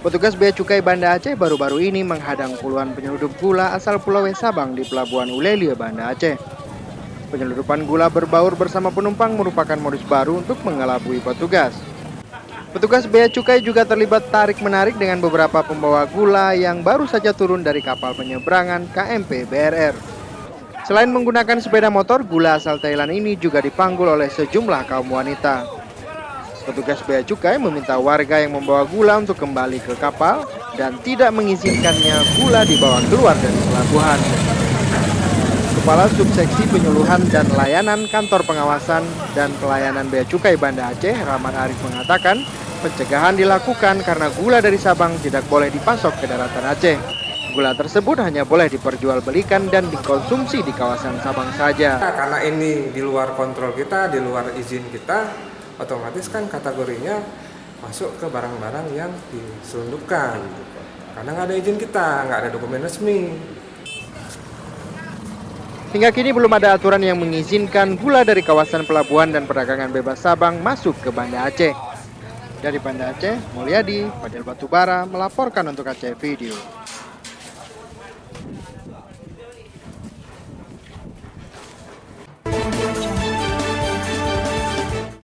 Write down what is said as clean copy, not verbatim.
Petugas Bea Cukai Banda Aceh baru-baru ini menghadang puluhan penyelundup gula asal Pulau Sabang di Pelabuhan Ulelia, Banda Aceh. Penyelundupan gula berbaur bersama penumpang merupakan modus baru untuk mengelabui petugas. Petugas Bea Cukai juga terlibat tarik-menarik dengan beberapa pembawa gula yang baru saja turun dari kapal penyeberangan KMP BRR. Selain menggunakan sepeda motor, gula asal Thailand ini juga dipanggul oleh sejumlah kaum wanita. Petugas Bea Cukai meminta warga yang membawa gula untuk kembali ke kapal dan tidak mengizinkannya gula dibawa keluar dari pelabuhan. Kepala Subseksi Penyuluhan dan Layanan Kantor Pengawasan dan Pelayanan Bea Cukai Banda Aceh, Rahmat Arif mengatakan, pencegahan dilakukan karena gula dari Sabang tidak boleh dipasok ke daratan Aceh. Gula tersebut hanya boleh diperjualbelikan dan dikonsumsi di kawasan Sabang saja. Karena ini di luar kontrol kita, di luar izin kita, otomatis kan kategorinya masuk ke barang-barang yang diselundupkan. Karena nggak ada izin kita, nggak ada dokumen resmi. Hingga kini belum ada aturan yang mengizinkan gula dari kawasan pelabuhan dan perdagangan bebas Sabang masuk ke Banda Aceh. Dari Banda Aceh, Mulyadi, Fadil Batubara melaporkan untuk Aceh Video.